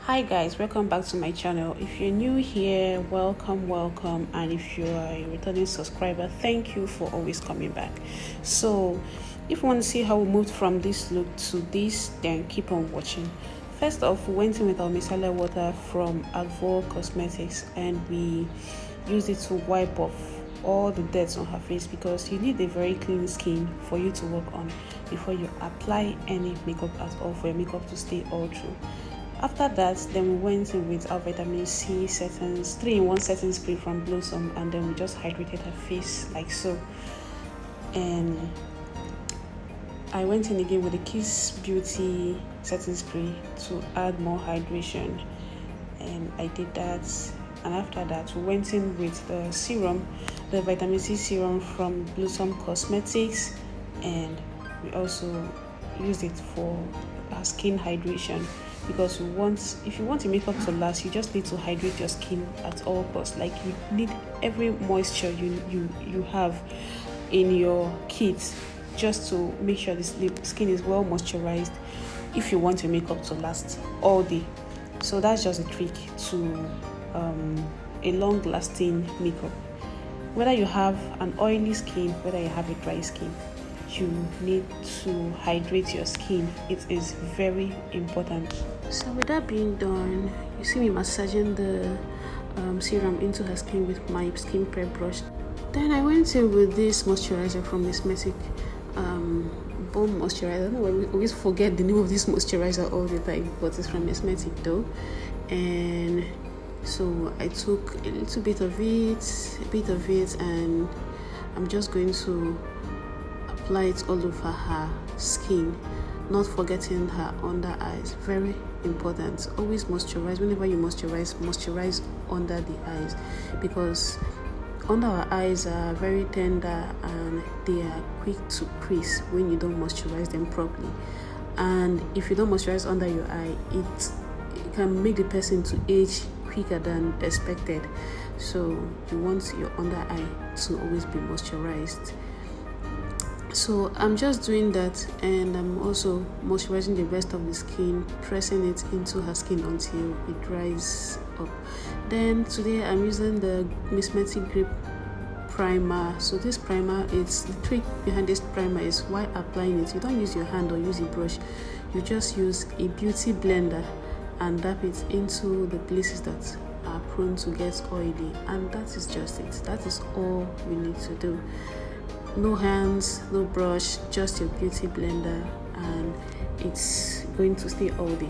Hi guys, welcome back to my channel. If you're new here, welcome, and if you are a returning subscriber, thank you for always coming back. So if you want to see how we moved from this look to this, then keep on watching. First off, we went in with our micellar water from Advo Cosmetics and we used it to wipe off all the dirt on her face, because you need a very clean skin for you to work on before you apply any makeup at all, for your makeup to stay all through. After that, then we went in with our vitamin C settings, 3-in-1 setting spray from Blossom, and then we just hydrated her face like so. And I went in again with the Kiss Beauty setting spray to add more hydration, and I did that. And after that, we went in with the serum, the vitamin C serum from Blossom Cosmetics, and we also used it for our skin hydration, because if you want your makeup to last, you just need to hydrate your skin at all costs. Like, you need every moisture you have in your kit, just to make sure the skin is well moisturized if you want your makeup to last all day. So that's just a trick to a long lasting makeup. Whether you have an oily skin, whether you have a dry skin, you need to hydrate your skin. It is very important. So with that being done, you see me massaging the serum into her skin with my skin prep brush. Then I went in with this moisturizer from Cosmetic, bone moisturizer. I don't know why we always forget the name of this moisturizer all the time, but it's from Cosmetic though. And so I took a little bit of it, and I'm just going to apply it all over her skin, not forgetting her under eyes. Very important. Always moisturize. Whenever you moisturize under the eyes, because under our eyes are very tender and they are quick to crease when you don't moisturize them properly. And if you don't moisturize under your eye, it can make the person to age quicker than expected. So you want your under eye to always be moisturized. So I'm just doing that, and I'm also moisturizing the rest of the skin, pressing it into her skin until it dries up. Then today I'm using the Cosmetic Grip primer. So this primer, it's the trick behind this primer is, while applying it, you don't use your hand or use a brush. You just use a beauty blender and dab it into the places that are prone to get oily, and that is just it. That is all we need to do. No hands, no brush, just your beauty blender, and it's going to stay all day.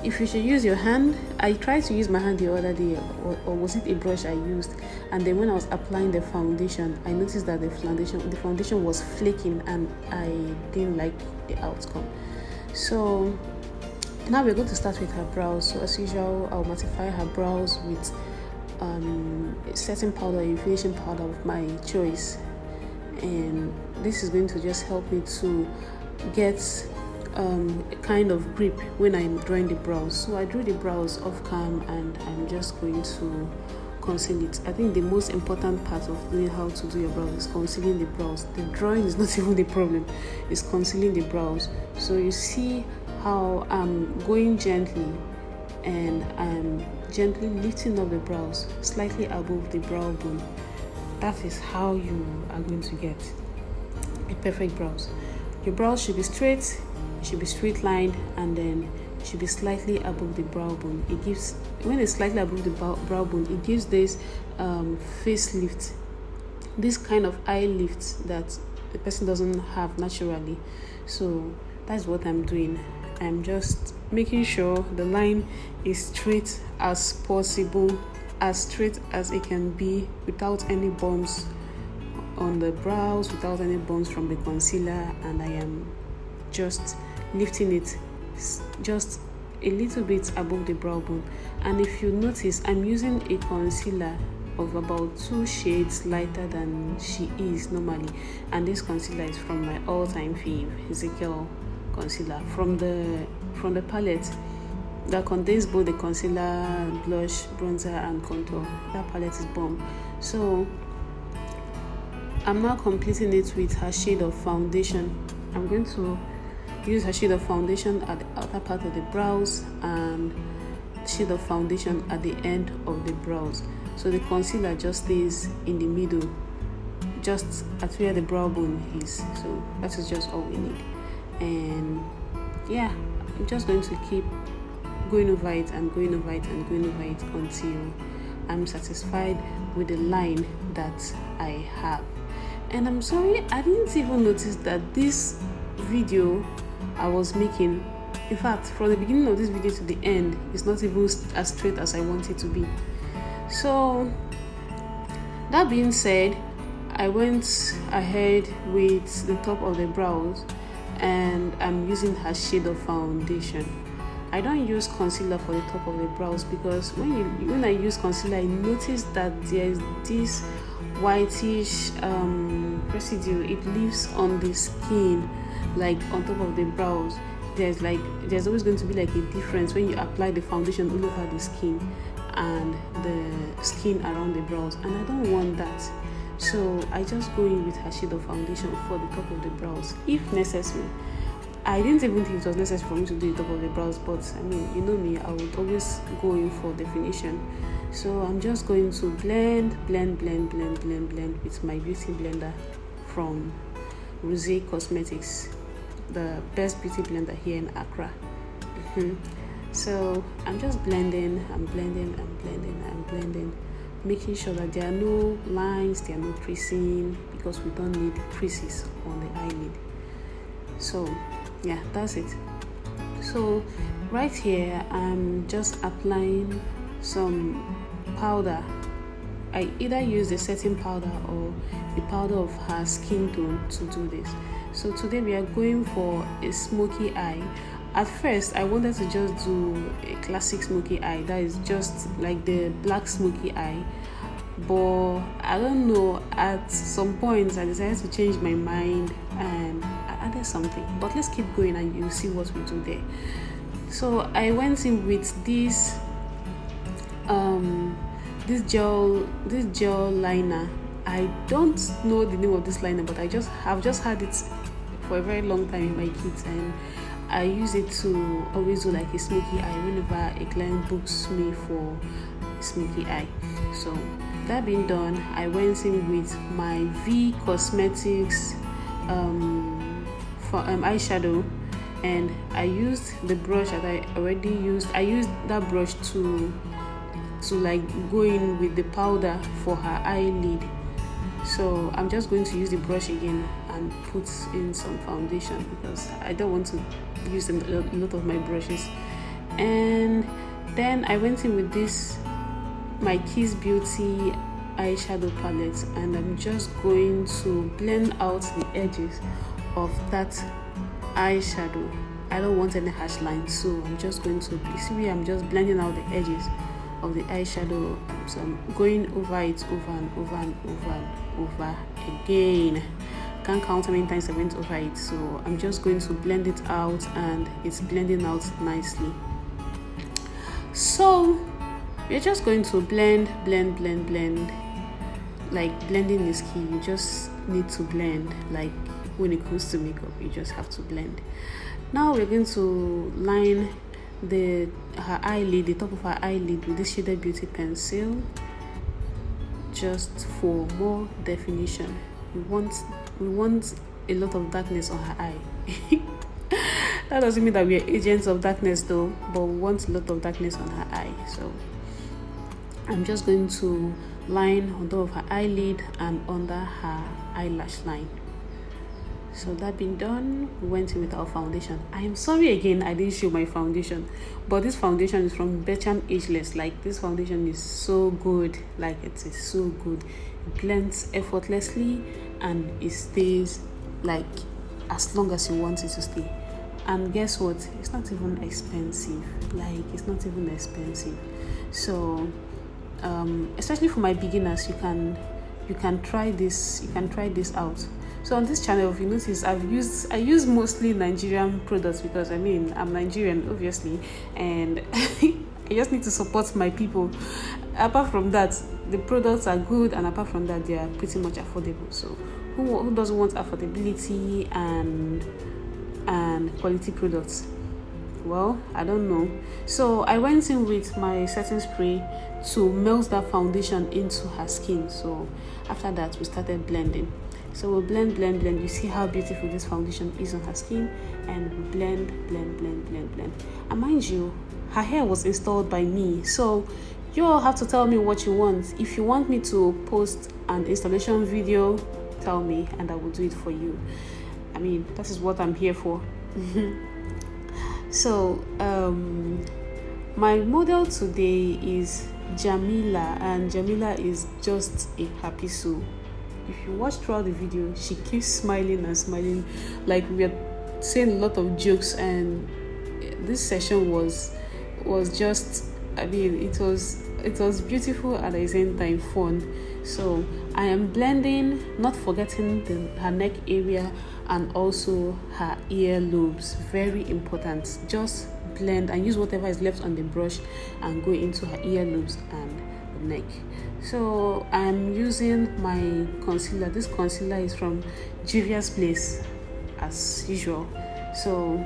If you should use your hand, I tried to use my hand the other day, or was it a brush I used? And then when I was applying the foundation, I noticed that the foundation was flaking, and I didn't like the outcome. So now we're going to start with her brows. So as usual, I'll mattify her brows with a setting powder, a finishing powder of my choice. And this is going to just help me to get a kind of grip when I'm drawing the brows. So I drew the brows off cam, and I'm just going to conceal it. I think the most important part of doing how to do your brows is concealing the brows. The drawing is not even the problem, it's concealing the brows. So you see how I'm going gently, and I'm gently lifting up the brows slightly above the brow bone. That is how you are going to get a perfect brows. Your brows should be straight, should be straight lined, and then should be slightly above the brow bone. It gives, when it's slightly above the brow bone, it gives this face lift, this kind of eye lift that the person doesn't have naturally. So that's what I'm doing. I'm just making sure the line is straight as possible, as straight as it can be, without any bumps on the brows, without any bumps from the concealer. And I am just lifting it just a little bit above the brow bone. And if you notice, I'm using a concealer of about 2 shades lighter than she is normally, and this concealer is from my all-time fave, Ezekiel concealer from the palette that contains both the concealer, blush, bronzer, and contour. That palette is bomb. So I'm now completing it with her shade of foundation. I'm going to use her shade of foundation at the outer part of the brows, and shade of foundation at the end of the brows, so the concealer just stays in the middle, just at where the brow bone is. So that is just all we need. And yeah, I'm just going to keep going over it and going over it and going over it until I'm satisfied with the line that I have. And I'm sorry, I didn't even notice that this video I was making, in fact, from the beginning of this video to the end, it's not even as straight as I want it to be. So that being said, I went ahead with the top of the brows, and I'm using her shade of foundation. I don't use concealer for the top of the brows because when I use concealer, I notice that there's this whitish residue. It leaves on the skin, like on top of the brows. There's always going to be like a difference when you apply the foundation all over the skin and the skin around the brows, and I don't want that. So I just go in with her shade of foundation for the top of the brows if necessary. I didn't even think it was necessary for me to do the top of the brows, but I mean, you know me, I would always go in for definition. So I'm just going to blend with my beauty blender from Rose Cosmetics, the best beauty blender here in Accra. So I'm just blending, I'm blending, making sure that there are no lines, there are no creasing, because we don't need creases on the eyelid. So yeah, that's it. So right here I'm just applying some powder. I either use the setting powder or the powder of her skin tone to do this. So today we are going for a smoky eye. At first I wanted to just do a classic smoky eye, that is just like the black smoky eye, but I don't know, at some point I decided to change my mind and I added something. But let's keep going and you'll see what we do there. So I went in with this gel liner. I don't know the name of this liner, but I've just had it for a very long time in my kits, and I use it to always do like a smoky eye whenever a client books me for a smoky eye. So that being done, I went in with my V Cosmetics for eyeshadow, and I used the brush that I already used. I used that brush to like go in with the powder for her eyelid. So I'm just going to use the brush again and put in some foundation because I don't want to use a lot of my brushes. And then I went in with this my Kiss Beauty eyeshadow palette, and I'm just going to blend out the edges of that eyeshadow. I don't want any harsh lines, so I'm just going to, you see where I'm just blending out the edges of the eyeshadow. So I'm going over it over and over and over and over again. Can't count how many times I went over it. So I'm just going to blend it out, and it's blending out nicely. So we're just going to blend, like blending is key. You just need to blend. Like when it comes to makeup, you just have to blend. Now we're going to line her eyelid, the top of her eyelid, with this Shaded Beauty pencil, just for more definition. We want a lot of darkness on her eye. That doesn't mean that we are agents of darkness though, but we want a lot of darkness on her eye. So I'm just going to line on top of her eyelid and under her eyelash line. So that being done, we went in with our foundation. I am sorry again I didn't show my foundation, but this foundation is from Beckham Ageless. Like, this foundation is so good. Like, it is so good. It blends effortlessly and it stays like as long as you want it to stay. And guess what, it's not even expensive. Like, it's not even expensive. So especially for my beginners, you can try this out. So on this channel, if you notice, I use mostly Nigerian products because I mean, I'm Nigerian obviously, and I just need to support my people. Apart from that, the products are good, and apart from that, they are pretty much affordable. So who doesn't want affordability and quality products? Well, I don't know. So I went in with my setting spray to melt that foundation into her skin. So after that, we started blending. So we blend. You see how beautiful this foundation is on her skin, and we blend. And mind you, her hair was installed by me. So you all have to tell me what you want. If you want me to post an installation video, tell me and I will do it for you. I mean, that is what I'm here for. So my model today is Jamila, and Jamila is just a happy soul. If you watch throughout the video, she keeps smiling and smiling, like we are saying a lot of jokes, and this session was just, I mean, it was beautiful at the same time fun. So I am blending, not forgetting her neck area and also her ear lobes. Very important. Just blend and use whatever is left on the brush and go into her ear lobes and the neck. So I'm using my concealer. This concealer is from Juvia's Place, as usual. So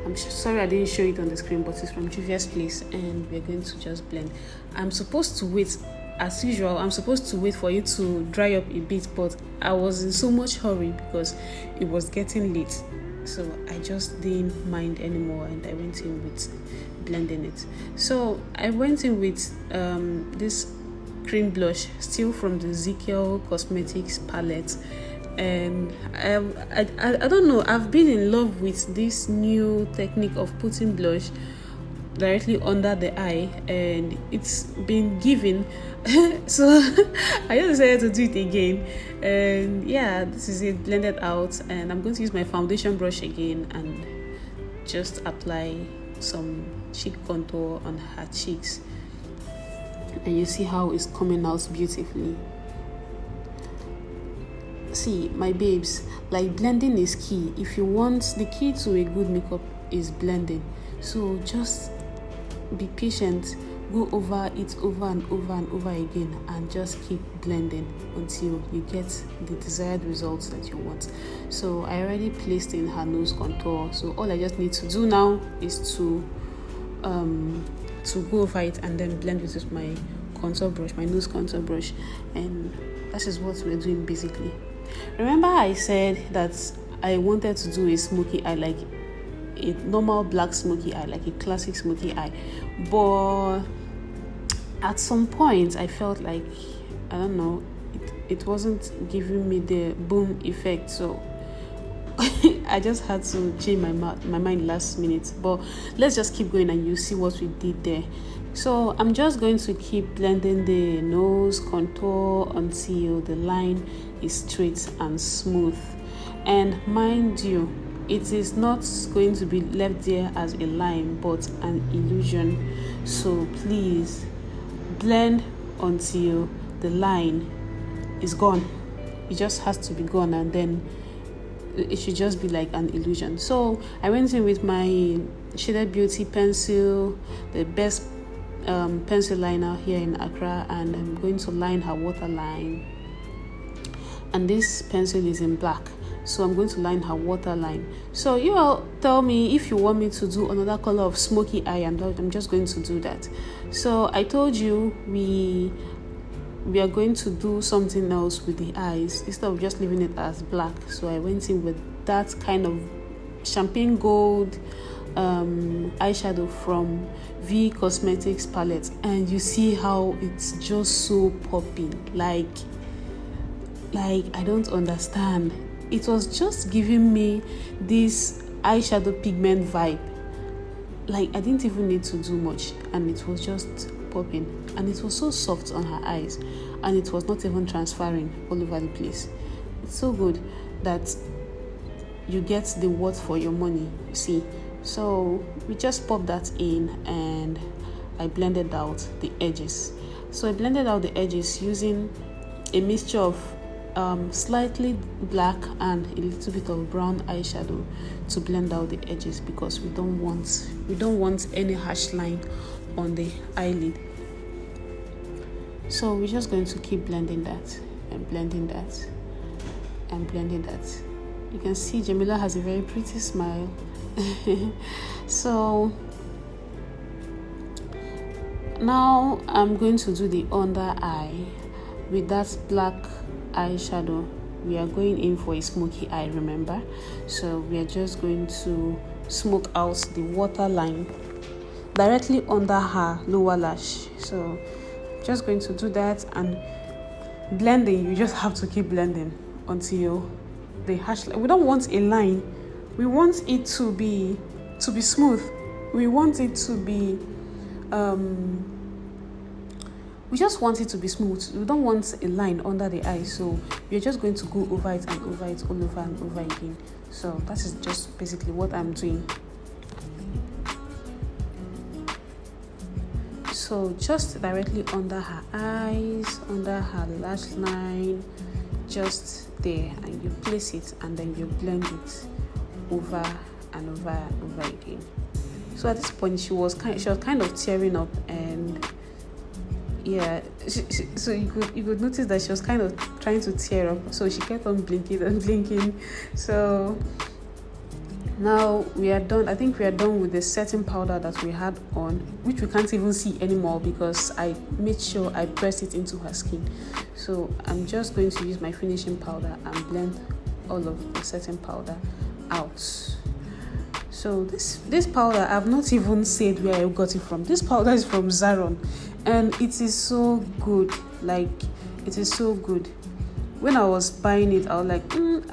I'm sorry I didn't show it on the screen, but it's from Juvia's Place, and we're going to just blend. I'm supposed to wait, as usual, I'm supposed to wait for it to dry up a bit, but I was in so much hurry because it was getting late. So I just didn't mind anymore, and I went in with blending it. So I went in with this cream blush, still from the Ezekiel Cosmetics palette. And I don't know, I've been in love with this new technique of putting blush directly under the eye, and it's been giving. So I just decided to do it again, and yeah, this is it blended out. And I'm going to use my foundation brush again and just apply some cheek contour on her cheeks, and you see how it's coming out beautifully. See, my babes, like, blending is key. If you want, the key to a good makeup is blending. So just be patient, go over it over and over again, and just keep blending until you get the desired results that you want. So I already placed in her nose contour, so all I just need to do now is to go over it and then blend it with my contour brush, my nose contour brush, and that is what we're doing basically. Remember I said that I wanted to do a smoky eye, like a normal black smoky eye, like a classic smoky eye, but at some point I felt like, I don't know, it wasn't giving me the boom effect, so I just had to change my mind last minute. But let's just keep going and you see what we did there. So I'm just going to keep blending the nose contour until the line is straight and smooth. And mind you, it is not going to be left there as a line but an illusion. So please blend until the line is gone. It just has to be gone, and then it should just be like an illusion. So I went in with my Shaded Beauty pencil, the best pencil liner here in Accra, and I'm going to line her waterline. And this pencil is in black, so I'm going to line her waterline. So you all tell me if you want me to do another color of smoky eye, and I'm just going to do that. So I told you we are going to do something else with the eyes instead of just leaving it as black. So I went in with that kind of champagne gold eyeshadow from V Cosmetics palette, and you see how it's just so popping. Like I don't understand. It was just giving me this eyeshadow pigment vibe. Like I didn't even need to do much, and it was just popping, and it was so soft on her eyes, and it was not even transferring all over the place. It's so good that you get the worth for your money, you see. So we just popped that in, and I blended out the edges. So I blended out the edges using a mixture of slightly black and a little bit of brown eyeshadow to blend out the edges, because we don't want any harsh line on the eyelid. So we're just going to keep blending that and blending that and blending that. You can see Jamila has a very pretty smile, So now I'm going to do the under eye with that black eyeshadow. We are going in for a smoky eye, remember? So we are just going to smoke out the waterline directly under her lower lash. So just going to do that, and blending, you just have to keep blending until the hash line. We don't want a line, we want it to be smooth. We want it to be we just want it to be smooth. We don't want a line under the eye, so we're just going to go over it and over it, all over and over again. So that is just basically what I'm doing. So just directly under her eyes, under her lash line, just there, and you place it and then you blend it over and over and over again. So at this point she was kind of tearing up, and yeah, so you could notice that she was kind of trying to tear up, so she kept on blinking and blinking. So now we are done. I think we are done with the setting powder that we had on, which we can't even see anymore because I made sure I pressed it into her skin. So I'm just going to use my finishing powder and blend all of the setting powder out. So this powder, I've not even said where I got it from. This powder is from Zaron, and it is so good. Like, it is so good. When I was buying it, I was like,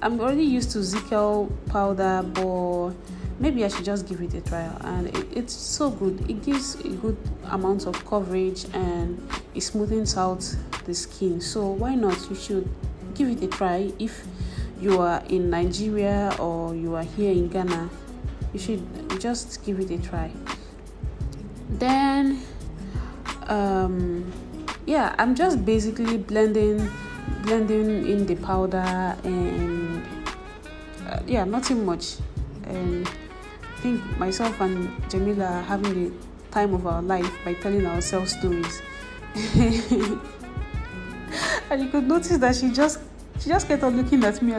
I'm already used to Zickel powder, but maybe I should just give it a try. And it's so good. It gives a good amount of coverage and it smoothens out the skin. So why not? You should give it a try. If you are in Nigeria or you are here in Ghana, you should just give it a try. Then I'm just basically blending in the powder, and nothing much. And I think myself and Jamila are having the time of our life by telling ourselves stories. And you could notice that she just kept on looking at me.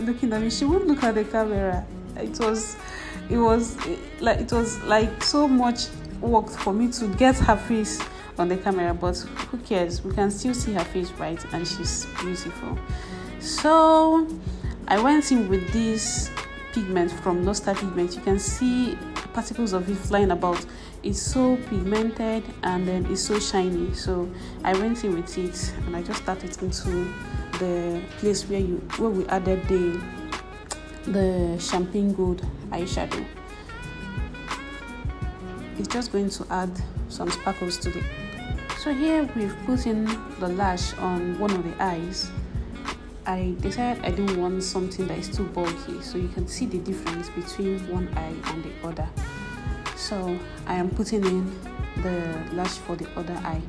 She wouldn't look at the camera. It was like so much work for me to get her face on the camera, but who cares? We can still see her face, right? And she's beautiful. So I went in with this pigment from Luster Pigment. You can see particles of it flying about. It's so pigmented and then it's so shiny. So I went in with it and I just started into the place where we added the champagne gold eyeshadow. It's just going to add some sparkles to it. So here we've put in the lash on one of the eyes. I decided I didn't want something that is too bulky, so you can see the difference between one eye and the other. So I am putting in the lash for the other eye,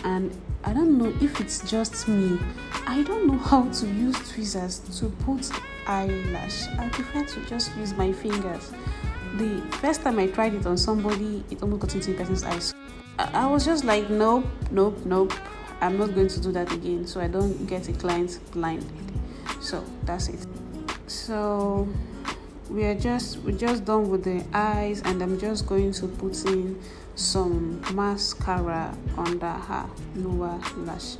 and I don't know if it's just me. I don't know how to use tweezers to put eyelash. I prefer to just use my fingers. The first time I tried it on somebody, it almost got into the person's eyes. I was just like, nope, I'm not going to do that again, so I don't get a client blinded. So that's it. So we're just done with the eyes, and I'm just going to put in some mascara under her lower lash.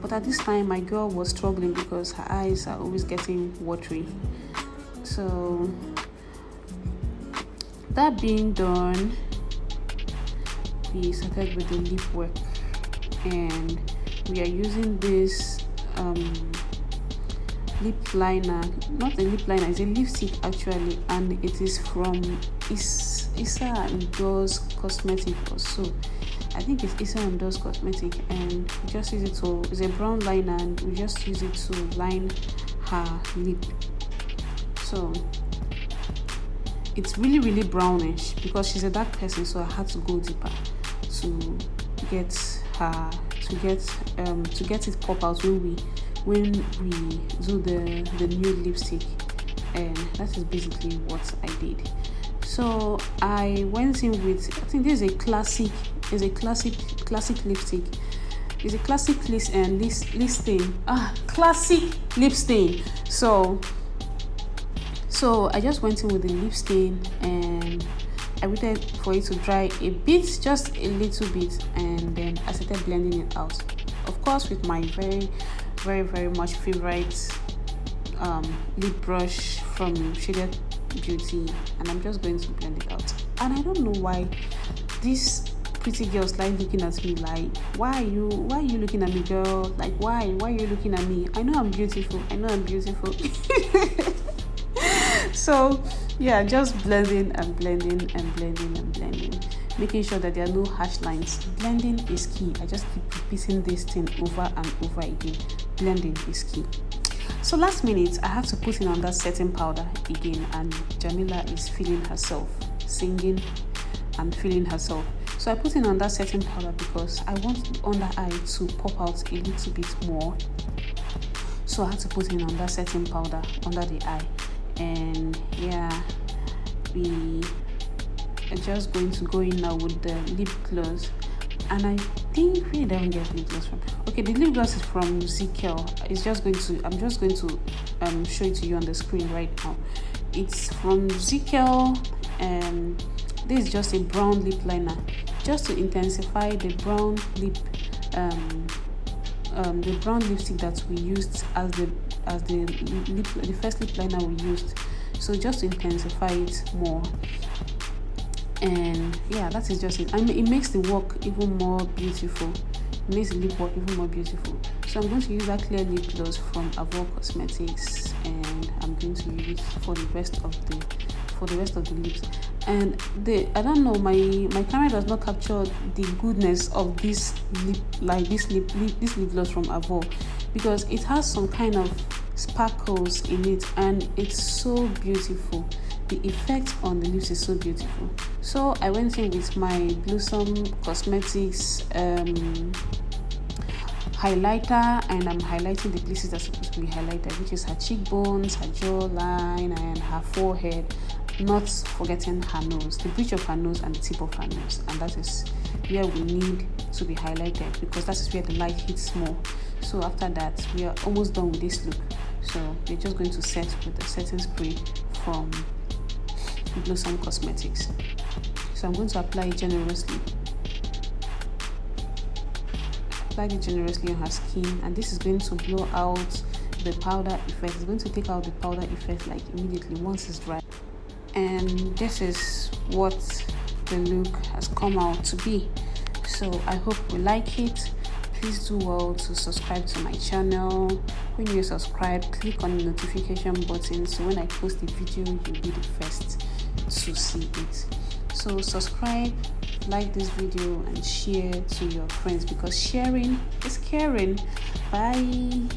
But at this time my girl was struggling because her eyes are always getting watery. So that being done, we started with the lip work, and we are using this lip liner. Not a lip liner, it's a lipstick actually, and it is from Issa and Doors Cosmetic or so. I think it's Issa and Doors Cosmetic, and we just use it to, it's a brown liner, and we just use it to line her lip. So it's really brownish because she's a dark person, so I had to go deeper to get it pop out when we do the nude lipstick, and that is basically what I did. So I went in with, I think this is a classic lipstick. It's a classic lip stain. Classic lip stain. So I just went in with the lip stain, and I waited for it to dry a bit, just a little bit, and then I started blending it out. Of course, with my very much favorite lip brush from Shaded Beauty, and I'm just going to blend it out. And I don't know why these pretty girls like looking at me like, why are you looking at me, girl? Like, why are you looking at me? I know I'm beautiful. So yeah, just blending and blending and blending and blending, making sure that there are no harsh lines. Blending is key. I just keep repeating this thing over and over again. Blending is key. So last minute, I have to put in on that setting powder again, and Jamila is feeling herself, singing and feeling herself. So I put in on that setting powder because I want the under eye to pop out a little bit more. So I had to put in on that setting powder under the eye. And yeah, we are just going to go in now with the lip gloss. And I think we don't get lip gloss from. Okay, the lip gloss is from Zekiel. I'm just going to show it to you on the screen right now. It's from Zekiel, and this is just a brown lip liner, just to intensify the brown lip, the brown lipstick that we used as the first lip liner we used. So just to intensify it more. And yeah, that is just it. I mean, it makes the work even more beautiful. It makes the lip work even more beautiful. So I'm going to use that clear lip gloss from Avo Cosmetics, and I'm going to use it for the rest of the lips. And I don't know, my camera does not capture the goodness of this lip gloss from Avo, because it has some kind of sparkles in it, and it's so beautiful. The effect on the lips is so beautiful. So I went in with my Blossom Cosmetics highlighter, and I'm highlighting the places that's supposed to be highlighted, which is her cheekbones, her jawline, and her forehead, not forgetting her nose, the bridge of her nose and the tip of her nose. And that is where we need to be highlighted, because that is where the light hits more. So after that, we are almost done with this look. So we're just going to set with the setting spray from Blossom Cosmetics. So I'm going to apply it generously. Apply it generously on her skin, and this is going to blow out the powder effect. It's going to take out the powder effect like immediately once it's dry. And this is what the look has come out to be. So I hope you like it. Please do well to subscribe to my channel. When you subscribe, click on the notification button, so when I post a video, you'll be the first to see it. So subscribe, like this video, and share to your friends, because sharing is caring. Bye.